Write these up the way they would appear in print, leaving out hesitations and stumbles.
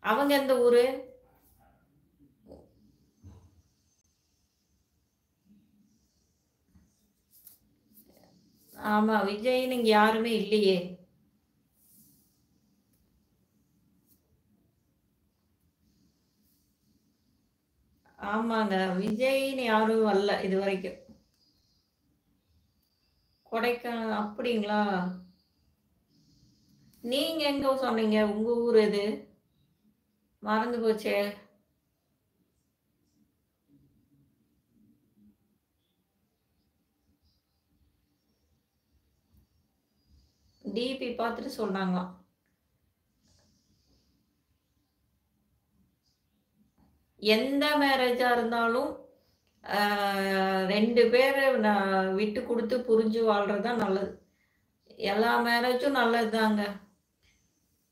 அவங்க எந்த ஊரு? ஆமா. விஜய்ன்னு இங்க யாருமே இல்லையே! ஆமாங்க. விஜய்ன்னு யாரும் வரல இதுவரைக்கும். கொடைக்கானல் அப்படிங்களா? நீங்க எங்க சொன்னீங்க? உங்க ஊர் எது? மறந்து போச்சே! டிபி பார்த்துட்டு சொன்னாங்களாம். எந்த மேரேஜா இருந்தாலும், ஆ 2 பேரு விட்டு குடுத்து புரிஞ்சு வாழ்றது தான் நல்லது. எல்லா மேரேஜும் நல்லதுதாங்க.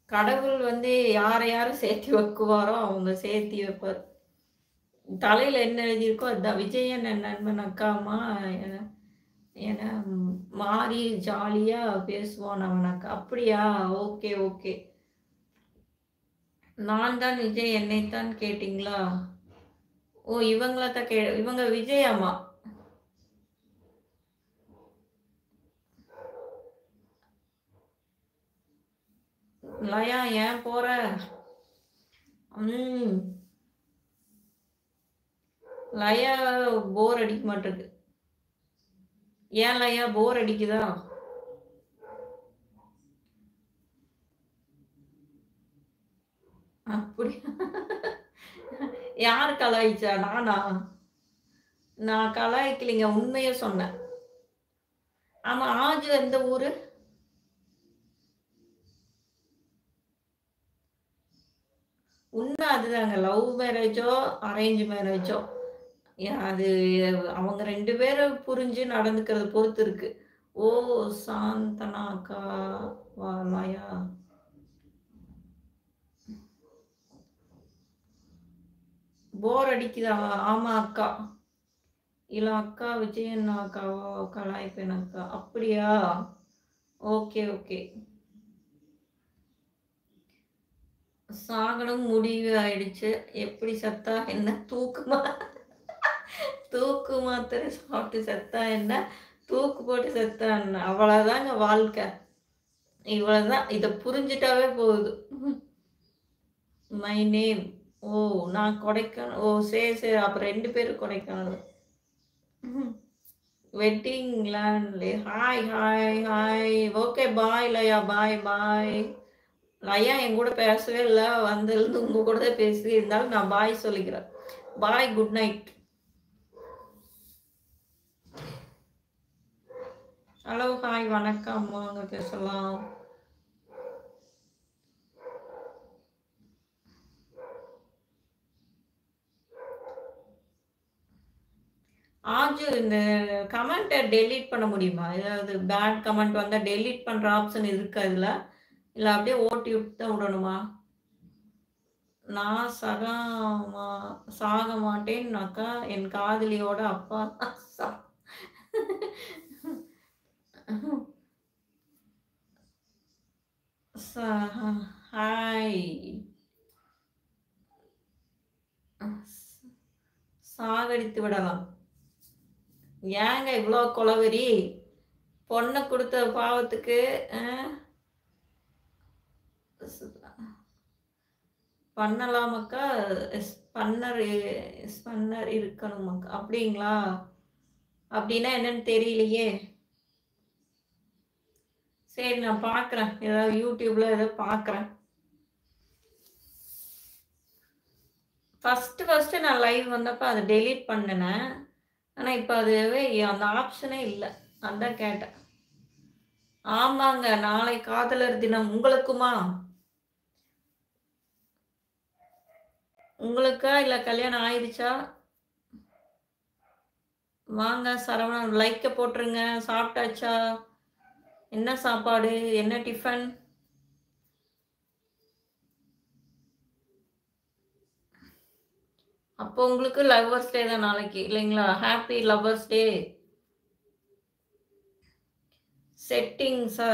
கடவுள் வந்து யார யார சேர்த்து வைக்குவாரோ, அவங்க சேர்த்தி வைப்பார். தலையில என்ன எழுதியிருக்கோ அதான். விஜயன் என் நண்பன் அக்காமா என என மாறி ஜாலியா பேசுவான் அவன் அக்கா. அப்படியா? Okay, okay. நான் தான் விஜய் என்னைத்தான் கேட்டீங்களா? ஓ! இவங்கள தான் இவங்க விஜயாம்மா. லயா ஏன் போற? ம். லயா போர் அடிக்க மாட்டேங்குது. ஏன் லயா போர் அடிக்குதா? அப்படியா? யாரு கலாய்ச்சா? நானா? நான் கலாய்க்கலைங்க. உண்மைய சொன்னேன். ஆமா, ஆஜு எந்த ஊரு? உண்மை அதுதாங்க. லவ் மேரேஜோ, அரேஞ்ச் மேரேஜோ, அது அவங்க 2 பேரும் புரிஞ்சு நடந்துக்கிறத பொறுத்து இருக்கு. ஓ! சாந்தனா அக்கா லயா. போர் அடிக்குதா? ஆமா அக்கா. இல்ல அக்கா விஜயன் அக்காவோ கலாய்ப்பேன் அக்கா. அப்படியா? Okay, okay. சாகணும் முடிவு ஆயிடுச்சு. எப்படி செத்தா என்ன? தூக்கு மாத்திரை சாப்பிட்டு செத்தா என்ன? தூக்கு போட்டு செத்தா என்ன? அவ்வளோதாங்க வாழ்க்கை. இவ்வளோதான். இத புரிஞ்சுட்டாவே போதும். My name. ஓ! நான் கொடைக்கானல். ஓ! சரி, சரி. அப்ப 2 பேரும் கொடைக்கானல். வெட்டிங் லேண்ட்லே hi, hi, hi. Okay bye Laya. Bye, பாய். லயா என் கூட பேசவே இல்ல. வந்ததுலருந்து உங்க கூட தான் பேசுது. இருந்தாலும் நான் பாய் சொல்லிக்கிறேன். பாய், குட் நைட். ஹலோ, ஹாய், வணக்கம். வாங்க பேசலாம். ஆஜு இந்த கமெண்ட்ட டெலீட் பண்ண முடியுமா? ஏதாவது பேட் கமெண்ட் வந்தா டெலீட் பண்ற ஆப்ஷன் இருக்கா இதுல? இல்ல அப்படியே ஓட்டி விட்டு தான் விடணுமா? நான் சகா சாக மாட்டேன்னாக்கா, என் காதலியோட அப்பா சா ச ஹாய். சாகடித்து விடலாம். ஏங்க இவ்ளோ கொலவெறி? பொண்ண குடுத்த பாவத்துக்கு அ ஸ் பண்ணலாமக்கா. ஸ்பன்னர் ஸ்பன்னர் இருக்கணுமாக்கா. அப்படிங்களா? அப்படின்னா என்னன்னு தெரியலையே! சரி நான் பார்க்குறேன். ஏதாவது YouTubeல ஏதோ பார்க்குறேன். ஃபர்ஸ்ட்டு நான் லைவ் வந்தப்ப அத டெலீட் பண்ணுனேன். ஆனா இப்ப அதுவே அந்த ஆப்ஷனே இல்ல. அதான் கேட்டேன். ஆமாங்க. நாளை காதலர் தினம். உங்களுக்குமா? உங்களுக்கா? இல்ல கல்யாணம் ஆயிடுச்சா? வாங்க சரவணன் லைக்க போட்டுருங்க. சாப்பிட்டாச்சா? என்ன சாப்பாடு? என்ன டிஃபன்? அப்போ உங்களுக்கு லவ்வர்ஸ் டே தான் நாளைக்கு இல்லைங்களா? Happy lovers day. செட்டிங்ஸா?